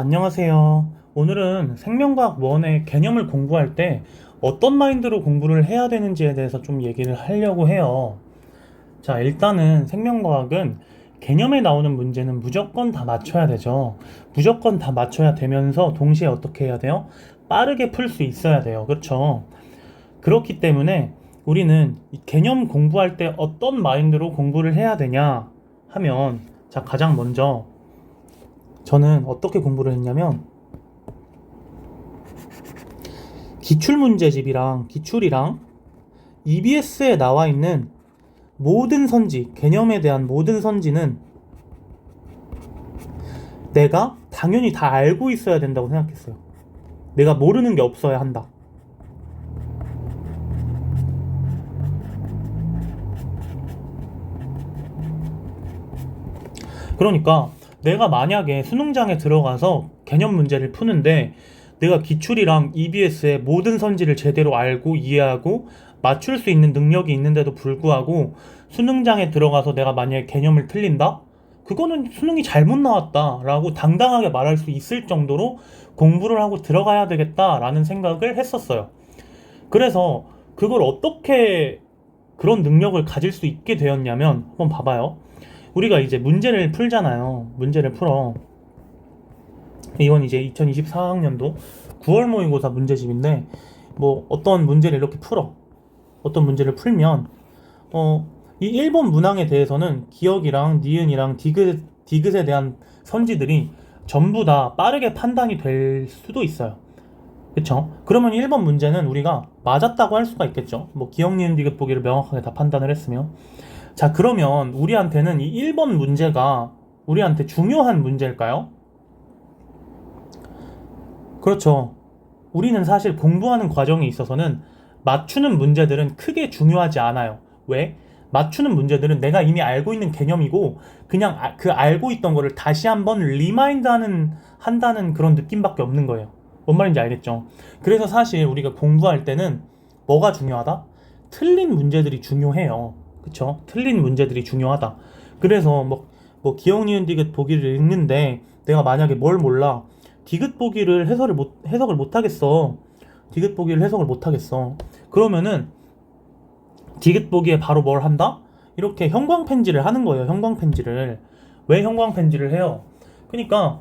안녕하세요. 오늘은 생명과학 1의 개념을 공부할 때 어떤 마인드로 공부를 해야 되는지에 대해서 좀 얘기를 하려고 해요. 자, 일단은 생명과학은 개념에 나오는 문제는 무조건 다 맞춰야 되죠. 무조건 다 맞춰야 되면서 동시에 어떻게 해야 돼요? 빠르게 풀 수 있어야 돼요. 그렇죠? 그렇기 때문에 우리는 이 개념 공부할 때 어떤 마인드로 공부를 해야 되냐 하면, 자, 가장 먼저 저는 어떻게 공부를 했냐면 기출문제집이랑 기출이랑 EBS에 나와 있는 모든 선지, 개념에 대한 모든 선지는 내가 당연히 다 알고 있어야 된다고 생각했어요. 내가 모르는 게 없어야 한다. 그러니까 내가 만약에 수능장에 들어가서 개념 문제를 푸는데 내가 기출이랑 EBS의 모든 선지를 제대로 알고 이해하고 맞출 수 있는 능력이 있는데도 불구하고 수능장에 들어가서 내가 만약에 개념을 틀린다? 그거는 수능이 잘못 나왔다라고 당당하게 말할 수 있을 정도로 공부를 하고 들어가야 되겠다라는 생각을 했었어요. 그래서 그걸 어떻게 그런 능력을 가질 수 있게 되었냐면, 한번 봐봐요. 우리가 이제 문제를 풀잖아요. 문제를 풀어. 이건 이제 2024학년도 9월 모의고사 문제집인데, 뭐 어떤 문제를 이렇게 풀어. 어떤 문제를 풀면 이 1번 문항에 대해서는 기억이랑 니은이랑 디귿에 대한 선지들이 전부 다 빠르게 판단이 될 수도 있어요. 그쵸? 그러면 1번 문제는 우리가 맞았다고 할 수가 있겠죠. 뭐 기억, 니은, 디귿 보기를 명확하게 다 판단을 했으며. 자, 그러면 우리한테는 이 1번 문제가 우리한테 중요한 문제일까요? 그렇죠. 우리는 사실 공부하는 과정에 있어서는 맞추는 문제들은 크게 중요하지 않아요. 왜? 맞추는 문제들은 내가 이미 알고 있는 개념이고 그냥 그 알고 있던 거를 다시 한번 리마인드 한다는 그런 느낌밖에 없는 거예요. 뭔 말인지 알겠죠? 그래서 사실 우리가 공부할 때는 뭐가 중요하다? 틀린 문제들이 중요해요. 그쵸? 틀린 문제들이 중요하다. 그래서 뭐 기억, 니은, 디귿 보기를 읽는데 내가 만약에 뭘 몰라. 디귿 보기를 해석을 못 하겠어. 디귿 보기를 해석을 못 하겠어. 그러면은 디귿 보기에 바로 뭘 한다? 이렇게 형광펜지를 하는 거예요. 형광펜지를. 왜 형광펜지를 해요? 그러니까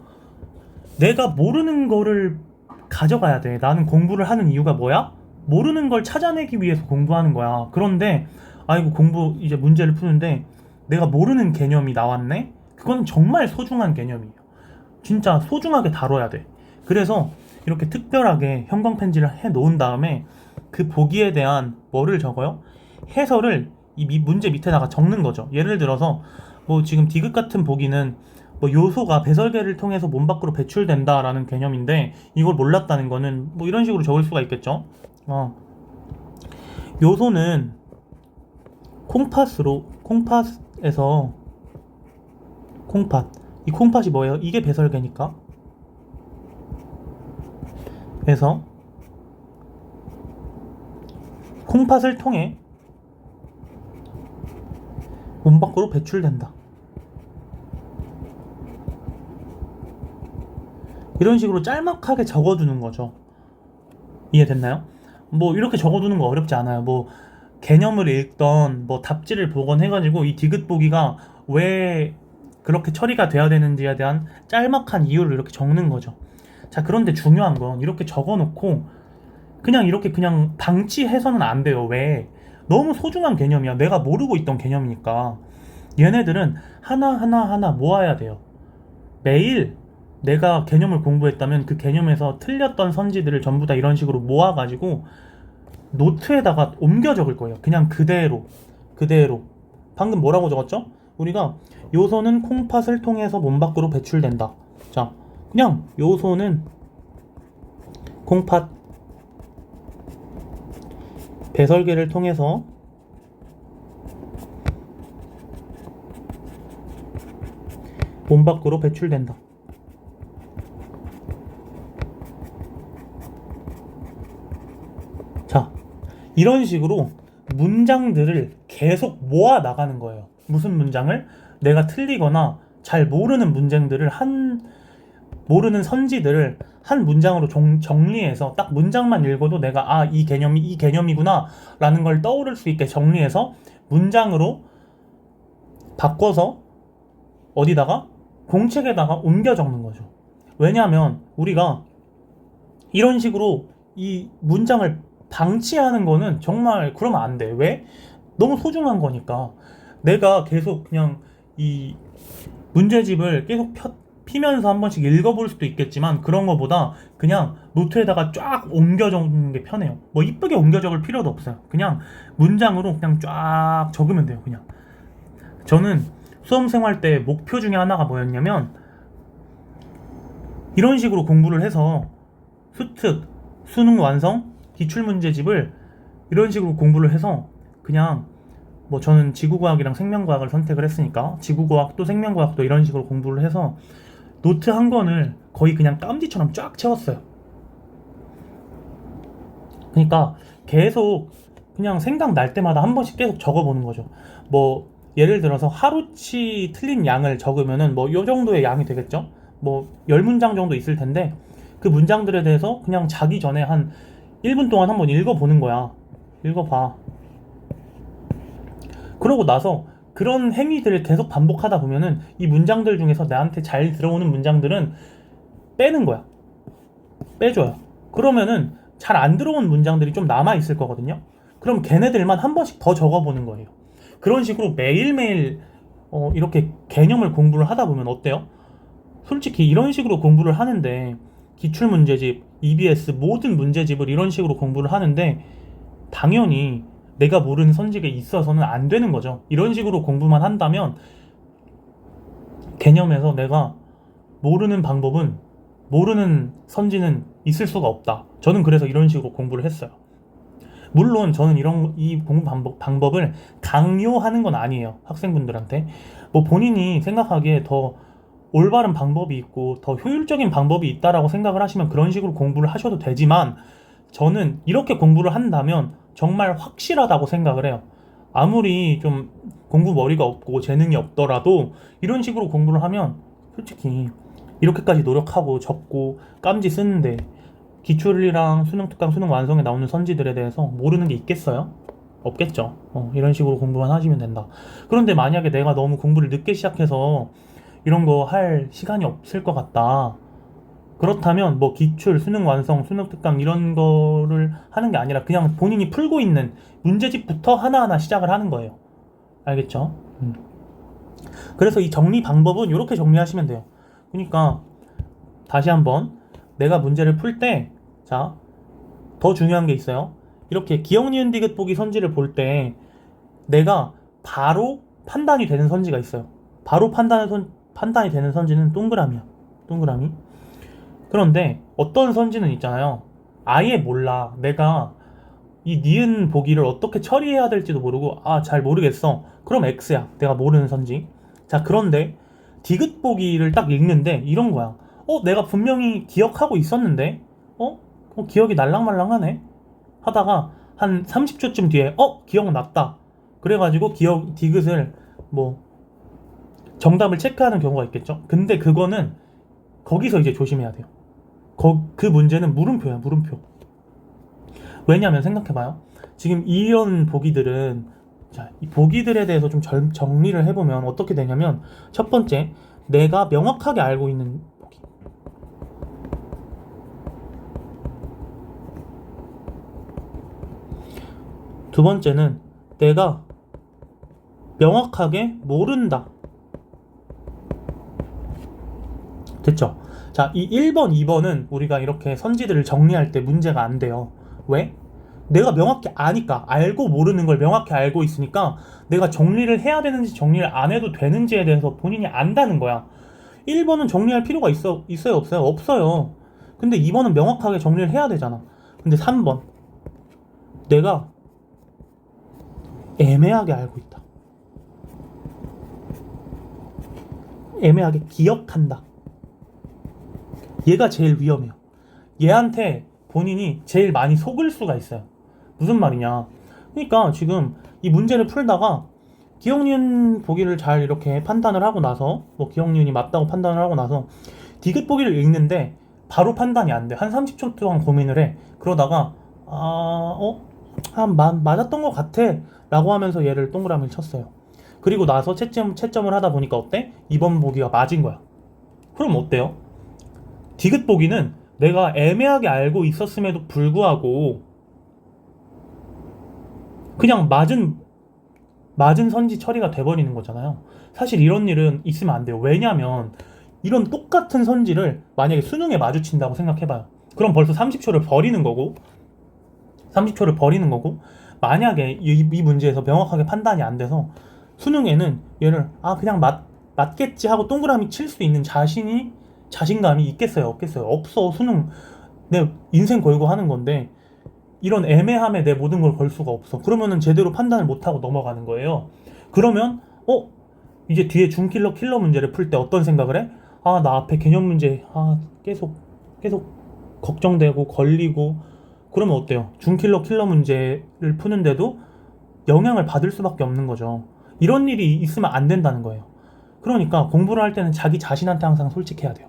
내가 모르는 거를 가져가야 돼. 나는 공부를 하는 이유가 뭐야? 모르는 걸 찾아내기 위해서 공부하는 거야. 그런데 아이고, 공부 이제 문제를 푸는데 내가 모르는 개념이 나왔네? 그건 정말 소중한 개념이에요. 진짜 소중하게 다뤄야 돼. 그래서 이렇게 특별하게 형광펜지를 해 놓은 다음에 그 보기에 대한 뭐를 적어요? 해설을 이 문제 밑에다가 적는 거죠. 예를 들어서 뭐 지금 디귿 같은 보기는 뭐 요소가 배설계를 통해서 몸 밖으로 배출된다라는 개념인데 이걸 몰랐다는 거는 뭐 이런 식으로 적을 수가 있겠죠. 요소는 콩팥에서 이 콩팥이 뭐예요? 이게 배설계니까. 그래서 콩팥을 통해 몸 밖으로 배출된다. 이런 식으로 짤막하게 적어두는 거죠. 이해됐나요? 뭐 이렇게 적어두는 거 어렵지 않아요. 뭐 개념을 읽던 뭐 답지를 보건 해가지고 이 디귿 보기가 왜 그렇게 처리가 돼야 되는지에 대한 짤막한 이유를 이렇게 적는 거죠. 자, 그런데 중요한 건 이렇게 적어놓고 그냥 이렇게 그냥 방치해서는 안 돼요. 왜? 너무 소중한 개념이야. 내가 모르고 있던 개념이니까. 얘네들은 하나하나 모아야 돼요. 매일 내가 개념을 공부했다면 그 개념에서 틀렸던 선지들을 전부 다 이런 식으로 모아가지고 노트에다가 옮겨 적을 거예요. 그냥 그대로. 방금 뭐라고 적었죠? 우리가 요소는 콩팥을 통해서 몸 밖으로 배출된다. 자, 그냥 요소는 콩팥 배설계를 통해서 몸 밖으로 배출된다. 자, 이런 식으로 문장들을 계속 모아 나가는 거예요. 무슨 문장을? 내가 틀리거나 잘 모르는 문장들을 모르는 선지들을 한 문장으로 정리해서 딱 문장만 읽어도 내가 이 개념이 이 개념이구나 라는 걸 떠오를 수 있게 정리해서 문장으로 바꿔서 어디다가 공책에다가 옮겨 적는 거죠. 왜냐하면 우리가 이런 식으로 이 문장을 방치하는 거는 정말 그러면 안 돼. 왜? 너무 소중한 거니까. 내가 계속 그냥 이 문제집을 계속 피면서 한 번씩 읽어볼 수도 있겠지만 그런 거보다 그냥 노트에다가 쫙 옮겨 적는 게 편해요. 뭐 이쁘게 옮겨 적을 필요도 없어요. 그냥 문장으로 그냥 쫙 적으면 돼요. 그냥. 저는 수험생활 때 목표 중에 하나가 뭐였냐면 이런 식으로 공부를 해서 수특, 수능 완성, 기출문제집을 이런 식으로 공부를 해서 그냥 뭐 저는 지구과학이랑 생명과학을 선택을 했으니까 지구과학도 생명과학도 이런 식으로 공부를 해서 노트 한 권을 거의 그냥 깜지처럼 쫙 채웠어요. 그러니까 계속 그냥 생각날 때마다 한 번씩 계속 적어보는 거죠. 뭐 예를 들어서 하루치 틀린 양을 적으면은 뭐 요 정도의 양이 되겠죠. 뭐 10문장 정도 있을 텐데 그 문장들에 대해서 그냥 자기 전에 한 1분 동안 한번 읽어보는 거야. 읽어봐. 그러고 나서 그런 행위들을 계속 반복하다 보면은 이 문장들 중에서 나한테 잘 들어오는 문장들은 빼는 거야. 빼줘요. 그러면은 잘 안 들어온 문장들이 좀 남아있을 거거든요. 그럼 걔네들만 한 번씩 더 적어보는 거예요. 그런 식으로 매일매일 이렇게 개념을 공부를 하다 보면 어때요? 솔직히 이런 식으로 공부를 하는데 기출문제집, EBS 모든 문제집을 이런 식으로 공부를 하는데 당연히 내가 모르는 선지가 있어서는 안 되는 거죠. 이런 식으로 공부만 한다면 개념에서 내가 모르는 방법은 모르는 선지는 있을 수가 없다. 저는 그래서 이런 식으로 공부를 했어요. 물론 저는 이 공부 방법을 강요하는 건 아니에요. 학생분들한테. 뭐 본인이 생각하기에 더 올바른 방법이 있고 더 효율적인 방법이 있다라고 생각을 하시면 그런 식으로 공부를 하셔도 되지만 저는 이렇게 공부를 한다면 정말 확실하다고 생각을 해요. 아무리 좀 공부 머리가 없고 재능이 없더라도 이런 식으로 공부를 하면 솔직히 이렇게까지 노력하고 적고 깜지 쓰는데 기출이랑 수능 특강 수능 완성에 나오는 선지들에 대해서 모르는 게 있겠어요? 없겠죠. 이런 식으로 공부만 하시면 된다. 그런데 만약에 내가 너무 공부를 늦게 시작해서 이런 거 할 시간이 없을 것 같다. 그렇다면 뭐 기출, 수능 완성, 수능 특강 이런 거를 하는 게 아니라 그냥 본인이 풀고 있는 문제집부터 하나하나 시작을 하는 거예요. 알겠죠? 그래서 이 정리 방법은 이렇게 정리하시면 돼요. 그러니까 다시 한번 내가 문제를 풀 때 자, 더 중요한 게 있어요. 이렇게 기억, 니은, 디귿 보기 선지를 볼 때 내가 바로 판단이 되는 선지가 있어요. 바로 판단이 되는 선지는 동그라미야. 동그라미. 그런데 어떤 선지는 있잖아요. 아예 몰라. 내가 이 니은 보기를 어떻게 처리해야 될지도 모르고 잘 모르겠어. 그럼 X야. 내가 모르는 선지. 자, 그런데 디귿 보기를 딱 읽는데 이런 거야. 내가 분명히 기억하고 있었는데 기억이 날랑말랑하네 하다가 한 30초쯤 뒤에 기억났다. 그래가지고 디귿을 뭐 정답을 체크하는 경우가 있겠죠. 근데 그거는 거기서 이제 조심해야 돼요. 그 문제는 물음표야, 물음표. 왜냐면 생각해봐요. 지금 이런 보기들은 자, 이 보기들에 대해서 좀 정리를 해보면 어떻게 되냐면 첫 번째, 내가 명확하게 알고 있는 보기. 두 번째는 내가 명확하게 모른다. 됐죠? 자, 이 1번, 2번은 우리가 이렇게 선지들을 정리할 때 문제가 안 돼요. 왜? 내가 명확히 아니까, 알고 모르는 걸 명확히 알고 있으니까 내가 정리를 해야 되는지 정리를 안 해도 되는지에 대해서 본인이 안다는 거야. 1번은 정리할 필요가 있어요? 없어요? 없어요. 근데 2번은 명확하게 정리를 해야 되잖아. 근데 3번, 내가 애매하게 알고 있다. 애매하게 기억한다. 얘가 제일 위험해요. 얘한테 본인이 제일 많이 속을 수가 있어요. 무슨 말이냐? 그러니까 지금 이 문제를 풀다가 기억, 니은 보기를 잘 이렇게 판단을 하고 나서 뭐 기억, 니은이 맞다고 판단을 하고 나서 디귿 보기를 읽는데 바로 판단이 안 돼. 한 30초 동안 고민을 해. 그러다가 맞았던 것 같아 라고 하면서 얘를 동그라미를 쳤어요. 그리고 나서 채점을 하다 보니까 어때? 2번 보기가 맞은 거야. 그럼 어때요? 디귿 보기는 내가 애매하게 알고 있었음에도 불구하고 그냥 맞은 선지 처리가 돼버리는 거잖아요. 사실 이런 일은 있으면 안 돼요. 왜냐면 이런 똑같은 선지를 만약에 수능에 마주친다고 생각해봐요. 그럼 벌써 30초를 버리는 거고 만약에 이 문제에서 명확하게 판단이 안 돼서 수능에는 얘를 그냥 맞겠지 하고 동그라미 칠 수 있는 자신감이 있겠어요? 없겠어요? 없어. 수능 내 인생 걸고 하는 건데 이런 애매함에 내 모든 걸 걸 수가 없어. 그러면은 제대로 판단을 못하고 넘어가는 거예요. 그러면 이제 뒤에 준킬러 킬러 문제를 풀 때 어떤 생각을 해? 나 앞에 개념 문제 계속 걱정되고 걸리고 그러면 어때요? 준킬러 킬러 문제를 푸는데도 영향을 받을 수밖에 없는 거죠. 이런 일이 있으면 안 된다는 거예요. 그러니까 공부를 할 때는 자기 자신한테 항상 솔직해야 돼요.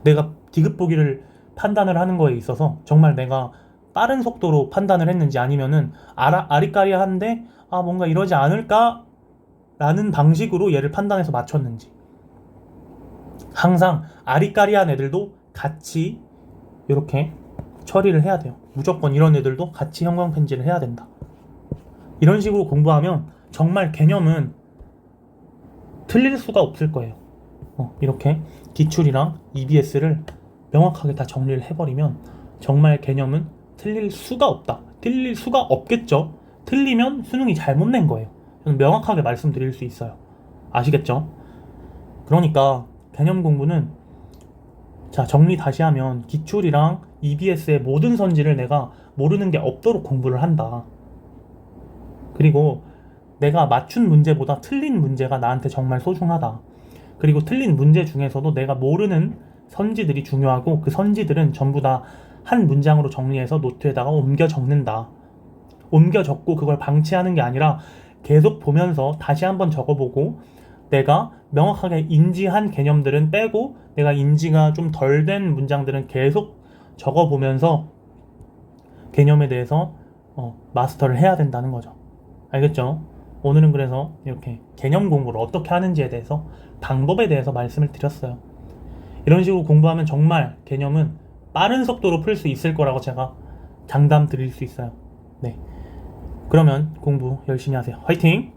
내가 디귿 보기를 판단을 하는 거에 있어서 정말 내가 빠른 속도로 판단을 했는지 아니면은 아리까리한데 뭔가 이러지 않을까? 라는 방식으로 얘를 판단해서 맞췄는지. 항상 아리까리한 애들도 같이 이렇게 처리를 해야 돼요. 무조건 이런 애들도 같이 형광펜질을 해야 된다. 이런 식으로 공부하면 정말 개념은 틀릴 수가 없을 거예요. 이렇게 기출이랑 EBS를 명확하게 다 정리를 해버리면 정말 개념은 틀릴 수가 없다. 틀릴 수가 없겠죠. 틀리면 수능이 잘못 낸 거예요. 저는 명확하게 말씀드릴 수 있어요. 아시겠죠? 그러니까 개념 공부는 정리 다시 하면 기출이랑 EBS의 모든 선지를 내가 모르는 게 없도록 공부를 한다. 그리고 내가 맞춘 문제보다 틀린 문제가 나한테 정말 소중하다. 그리고 틀린 문제 중에서도 내가 모르는 선지들이 중요하고 그 선지들은 전부 다 한 문장으로 정리해서 노트에다가 옮겨 적는다. 옮겨 적고 그걸 방치하는 게 아니라 계속 보면서 다시 한번 적어보고 내가 명확하게 인지한 개념들은 빼고 내가 인지가 좀 덜 된 문장들은 계속 적어보면서 개념에 대해서 마스터를 해야 된다는 거죠. 알겠죠? 오늘은 그래서 이렇게 개념 공부를 어떻게 하는지에 대해서 방법에 대해서 말씀을 드렸어요. 이런 식으로 공부하면 정말 개념은 빠른 속도로 풀 수 있을 거라고 제가 장담 드릴 수 있어요. 네. 그러면 공부 열심히 하세요. 화이팅!